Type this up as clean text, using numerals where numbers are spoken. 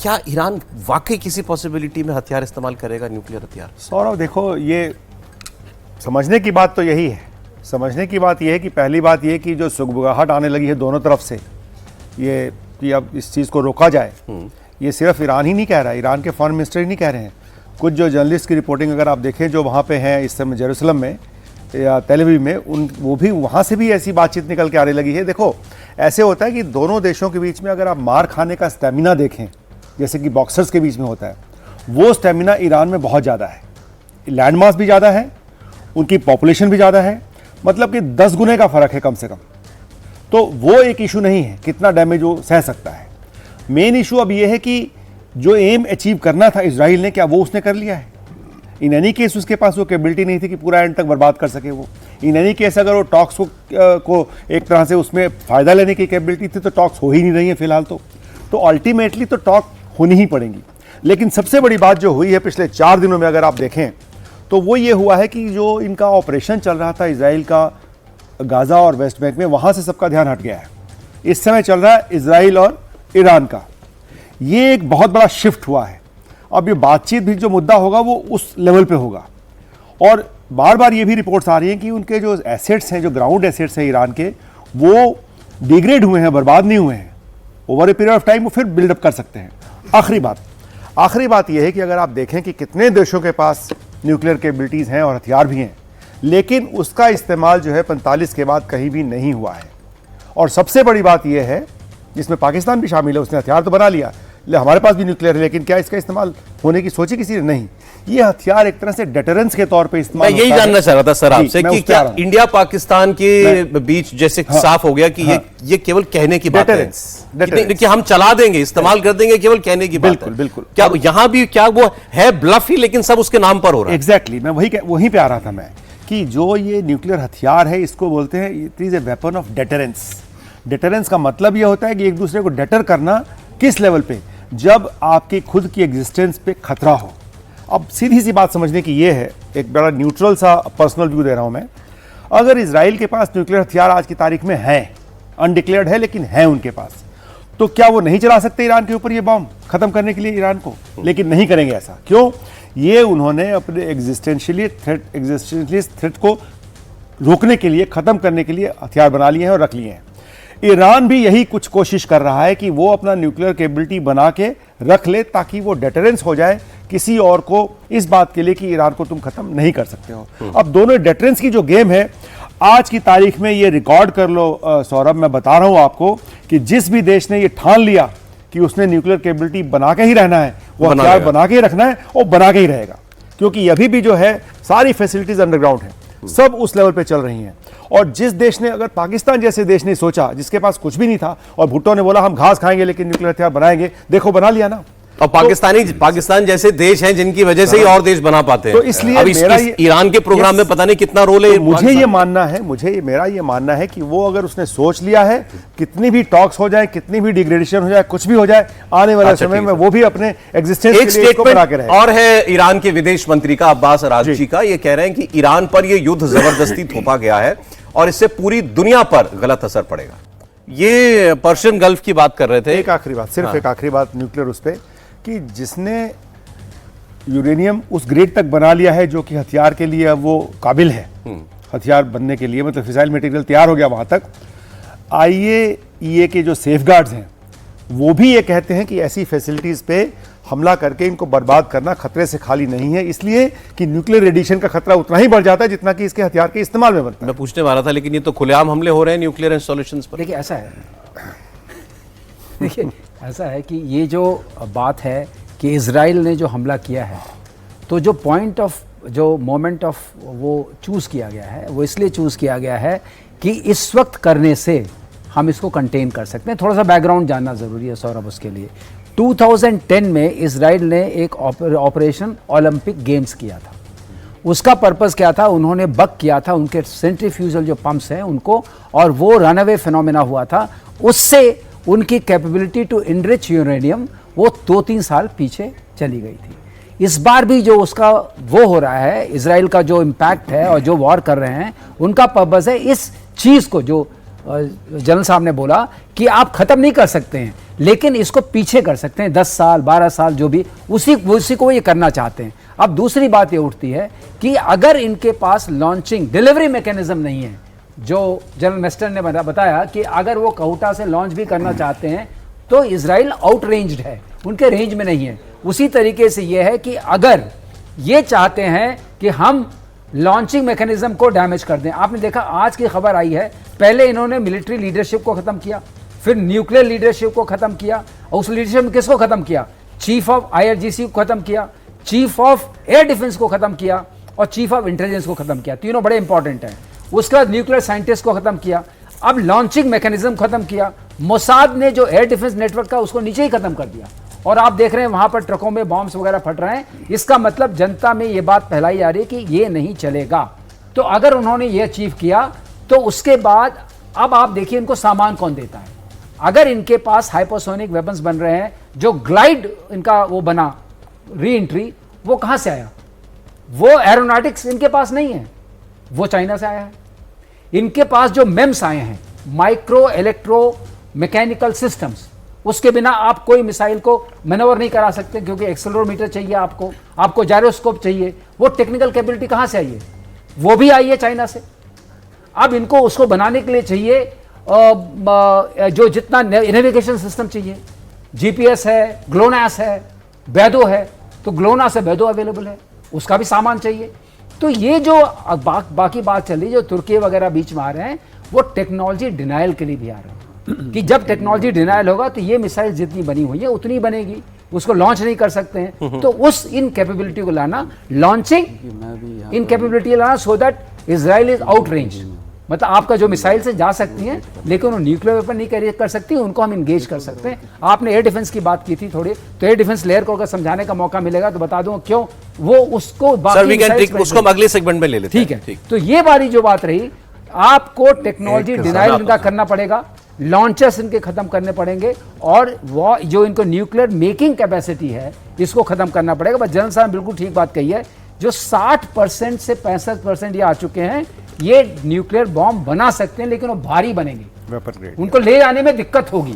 क्या ईरान वाकई किसी पॉसिबिलिटी में हथियार इस्तेमाल करेगा, न्यूक्लियर हथियार? सौरभ देखो, ये समझने की बात तो यही है, समझने की बात यह है कि पहली बात यह कि जो सुगबुगाहट आने लगी है दोनों तरफ से, ये कि अब इस चीज़ को रोका जाए, ये सिर्फ ईरान ही नहीं कह रहा है, ईरान के फॉरेन मिनिस्टर ही नहीं कह रहे हैं। कुछ जो जर्नलिस्ट की रिपोर्टिंग अगर आप देखें जो वहाँ पे हैं इस समय जेरूसलम में या तेल अवीव में, वो भी वहाँ से भी ऐसी बातचीत निकल के आने लगी है। देखो, ऐसे होता है कि दोनों देशों के बीच में अगर आप मार खाने का स्टेमिना देखें, जैसे कि बॉक्सर्स के बीच में होता है, वो स्टेमिना ईरान में बहुत ज़्यादा है। लैंड मास भी ज़्यादा है, उनकी पॉपुलेशन भी ज़्यादा है, मतलब कि 10 गुने का फ़र्क है कम से कम। तो वो एक इशू नहीं है कितना डैमेज वो सह सकता है। मेन इशू अब ये है कि जो एम अचीव करना था इजराइल ने, क्या वो उसने कर लिया है? इन एनी केस उसके पास वो कैपेबिलिटी नहीं थी कि पूरा एंड तक बर्बाद कर सके वो। इन एनी केस अगर वो टॉक्स को एक तरह से उसमें फ़ायदा लेने की कैपेबिलिटी थी तो टॉक्स हो ही नहीं रही है फिलहाल। तो अल्टीमेटली तो टॉक होनी ही पड़ेंगी। लेकिन सबसे बड़ी बात जो हुई है पिछले 4 दिनों में अगर आप देखें तो वो ये हुआ है कि जो इनका ऑपरेशन चल रहा था इजराइल का गाज़ा और वेस्ट बैंक में, वहाँ से सबका ध्यान हट गया है। इस समय चल रहा है इजराइल और ईरान का। ये एक बहुत बड़ा शिफ्ट हुआ है। अब ये बातचीत भी जो मुद्दा होगा वो उस लेवल पे होगा। और बार बार ये भी रिपोर्ट्स आ रही हैं कि उनके जो एसेट्स हैं, जो ग्राउंड एसेट्स हैं ईरान के, वो डिग्रेड हुए हैं, बर्बाद नहीं हुए हैं। Over a period of time वो फिर बिल्डअप कर सकते हैं। आखिरी बात यह है कि अगर आप देखें कि कितने देशों के पास न्यूक्लियर कैपेबिलिटीज़ हैं और हथियार भी हैं, लेकिन उसका इस्तेमाल जो है 45 के बाद कहीं भी नहीं हुआ है। और सबसे बड़ी बात यह है, जिसमें पाकिस्तान भी शामिल है, उसने हथियार तो बना लिया, हमारे पास भी न्यूक्लियर है, लेकिन क्या इसका इस्तेमाल होने की सोची किसी ने? नहीं। ये हथियार एक तरह से डेटरेंस के तौर पे इस्तेमाल मैं यही जानना चाह रहा था सर आपसे कि क्या इंडिया पाकिस्तान के बीच जैसे साफ हो गया कि ये केवल कहने की बात है कि हम चला देंगे, इस्तेमाल कर देंगे, केवल कहने की बात है। बिल्कुल। क्या यहाँ भी क्या वो है ब्लफ ही, लेकिन सब उसके नाम पर हो रहा है? एग्जैक्टली, मैं वहीं पे आ रहा था मैं कि जो ये न्यूक्लियर हथियार है इसको बोलते हैं it is a weapon of deterrence. Deterrence का मतलब ये होता है कि एक दूसरे को डेटर करना किस लेवल पे? जब आपकी खुद की एग्जिस्टेंस पे खतरा हो। अब सीधी सी बात समझने की ये है, एक बड़ा न्यूट्रल सा पर्सनल व्यू दे रहा हूं मैं। अगर इजराइल के पास न्यूक्लियर हथियार आज की तारीख में है, अनडिक्लेयर्ड है लेकिन है उनके पास, तो क्या वो नहीं चला सकते ईरान के ऊपर ये बॉम्ब खत्म करने के लिए ईरान को? लेकिन नहीं करेंगे ऐसा। क्यों? ये उन्होंने अपने एग्जिस्टेंशियली थ्रेट को रोकने के लिए, खत्म करने के लिए हथियार बना लिए हैं और रख लिए हैं। ईरान भी यही कुछ कोशिश कर रहा है कि वो अपना न्यूक्लियर कैपेबिलिटी बना के रख ले ताकि वो डेटरेंस हो जाए किसी और को इस बात के लिए कि ईरान को तुम खत्म नहीं कर सकते हो। अब दोनों डेटरेंस की जो गेम है आज की तारीख में, ये रिकॉर्ड कर लो सौरभ, मैं बता रहा हूं आपको कि जिस भी देश ने ये ठान लिया कि उसने न्यूक्लियर कैपेबिलिटी बना के ही रहना है, वो हथियार बना के ही रखना है और बना के ही रहेगा। क्योंकि अभी भी जो है सारी फैसिलिटीज अंडरग्राउंड है, सब उस लेवल पे चल रही हैं। और जिस देश ने, अगर पाकिस्तान जैसे देश ने सोचा, जिसके पास कुछ भी नहीं था और भुट्टो ने बोला हम घास खाएंगे लेकिन न्यूक्लियर हथियार बनाएंगे, देखो बना लिया ना। और पाकिस्तान जैसे देश हैं जिनकी वजह से ही और देश बना पाते हैं। तो इसलिए अब ईरान के प्रोग्राम में पता नहीं कितना रोल है। तो मुझे मेरा ये मानना है कि वो अगर उसने सोच लिया है, कितनी भी टॉक्स हो जाए, कितनी भी डिग्रेडेशन हो जाए, कुछ भी हो जाए, आने वाले समय में वो भी अपने एग्जिस्टेंस एक स्टेटमेंट और है ईरान के विदेश मंत्री का, अब्बास अरागची का। ये कह रहे हैं कि ईरान पर ये युद्ध जबरदस्ती थोपा गया है और इससे पूरी दुनिया पर गलत असर पड़ेगा। ये पर्शियन गल्फ की बात कर रहे थे। एक आखिरी बात, सिर्फ एक आखिरी बात न्यूक्लियर उस पे, कि जिसने यूरेनियम उस ग्रेड तक बना लिया है जो कि हथियार के लिए अब वो काबिल है, हथियार बनने के लिए, मतलब फिसाइल मटेरियल तैयार हो गया वहां तक। IAEA के जो सेफगार्ड्स हैं वो भी ये कहते हैं कि ऐसी फैसिलिटीज पे हमला करके इनको बर्बाद करना खतरे से खाली नहीं है, इसलिए कि न्यूक्लियर रेडिएशन का खतरा उतना ही बढ़ जाता है जितना कि इसके हथियार के इस्तेमाल में बनता है। मैं पूछने वाला था, लेकिन ये तो खुलेआम हमले हो रहे हैं न्यूक्लियर इंस्टॉलेशंस पर। देखिए ऐसा है कि ये जो बात है कि इजराइल ने जो हमला किया है, तो जो मोमेंट ऑफ वो चूज़ किया गया है, वो इसलिए चूज़ किया गया है कि इस वक्त करने से हम इसको कंटेन कर सकते हैं। थोड़ा सा बैकग्राउंड जानना ज़रूरी है सौरभ उसके लिए। 2010 में इजराइल ने एक ऑपरेशन ओलंपिक गेम्स किया था। उसका पर्पस क्या था? उन्होंने बक किया था उनके सेंट्रीफ्यूजल जो पंप्स हैं उनको, और वो रनअवे फिनोमेना हुआ था। उससे उनकी कैपेबिलिटी टू इनरिच यूरेनियम वो 2-3 साल पीछे चली गई थी। इस बार भी जो उसका वो हो रहा है, इजराइल का जो इम्पैक्ट है और जो वॉर कर रहे हैं, उनका पर्पस है इस चीज़ को, जो जनरल साहब ने बोला कि आप खत्म नहीं कर सकते हैं, लेकिन इसको पीछे कर सकते हैं, 10 साल 12 साल जो भी, उसी को ये करना चाहते हैं। अब दूसरी बात ये उठती है कि अगर इनके पास लॉन्चिंग डिलीवरी मैकेनिज्म नहीं है, जो जनरल मेस्टर ने बताया कि अगर वो कहूटा से लॉन्च भी करना चाहते हैं तो इजराइल आउट रेंज्ड है, उनके रेंज में नहीं है। उसी तरीके से ये है कि अगर ये चाहते हैं कि हम लॉन्चिंग मैकेनिज्म को डैमेज कर दें, आपने देखा आज की खबर आई है, पहले इन्होंने मिलिट्री लीडरशिप को खत्म किया, फिर न्यूक्लियर लीडरशिप को खत्म किया, और उस लीडरशिप में किसको खत्म किया? चीफ ऑफ IRGC को खत्म किया, चीफ ऑफ एयर डिफेंस को खत्म किया और चीफ ऑफ इंटेलिजेंस को खत्म किया। तीनों बड़े इंपॉर्टेंट हैं। उसके बाद न्यूक्लियर साइंटिस्ट को खत्म किया, अब लॉन्चिंग मैकेनिज्म खत्म किया। मोसाद ने जो एयर डिफेंस नेटवर्क का उसको नीचे ही खत्म कर दिया, और आप देख रहे हैं वहां पर ट्रकों में बॉम्ब्स वगैरह फट रहे हैं। इसका मतलब जनता में ये बात फैलाई जा रही है कि ये नहीं चलेगा। तो अगर उन्होंने ये अचीव किया तो उसके बाद अब आप देखिए इनको सामान कौन देता है। अगर इनके पास हाइपरसोनिक वेपन्स बन रहे हैं, जो ग्लाइड इनका वो बना री एंट्री, वो कहां से आया? वो एरोनॉटिक्स इनके पास नहीं है, वो चाइना से आया है। इनके पास जो मेम्स आए हैं, माइक्रो इलेक्ट्रो मैकेनिकल सिस्टम्स, उसके बिना आप कोई मिसाइल को मैनोवर नहीं करा सकते, क्योंकि एक्सेलरोमीटर चाहिए, आपको जायरोस्कोप चाहिए। वो टेक्निकल कैपेबिलिटी कहां से आई है? वो भी आई है चाइना से। अब इनको उसको बनाने के लिए चाहिए जो जितना नेविगेशन सिस्टम चाहिए, GPS है, ग्लोनास है, बैदो है, तो ग्लोनास है, बैदो अवेलेबल है, उसका भी सामान चाहिए। तो ये जो बाकी बात चल रही, जो तुर्की वगैरह बीच में आ रहे हैं, वो टेक्नोलॉजी डिनाइल के लिए भी आ रहे हैं कि जब टेक्नोलॉजी डिनाइल होगा तो ये मिसाइल जितनी बनी हुई है उतनी बनेगी, उसको लॉन्च नहीं कर सकते हैं। तो उस इन कैपेबिलिटी को लाना, लॉन्चिंग इन कैपेबिलिटी लाना, so that Israel is out range. मतलब आपका जो मिसाइल से जा सकती हैं, लेकिन वो न्यूक्लियर वेपन नहीं कैरी कर सकती, उनको हम इंगेज कर सकते हैं। आपने एयर डिफेंस की बात की थी थोड़ी, तो एयर डिफेंस लेयर को अगर समझाने का मौका मिलेगा तो बता दूं क्यों वो उसको उसको हम अगले सेगमेंट में ले लेते हैं। ठीक है। तो ये वाली जो बात रही, आपको टेक्नोलॉजी डिनाइल इनका करना पड़ेगा, लॉन्चर्स इनके खत्म करने पड़ेंगे, और वो जो इनको न्यूक्लियर मेकिंग कैपेसिटी है इसको खत्म करना पड़ेगा। बस जनरल साहब बिल्कुल ठीक बात कही है, जो 60% से 65% ये आ चुके हैं, ये न्यूक्लियर बॉम्ब बना सकते हैं, लेकिन वो भारी बनेंगे, वेपन ग्रेड, उनको ले जाने में दिक्कत होगी।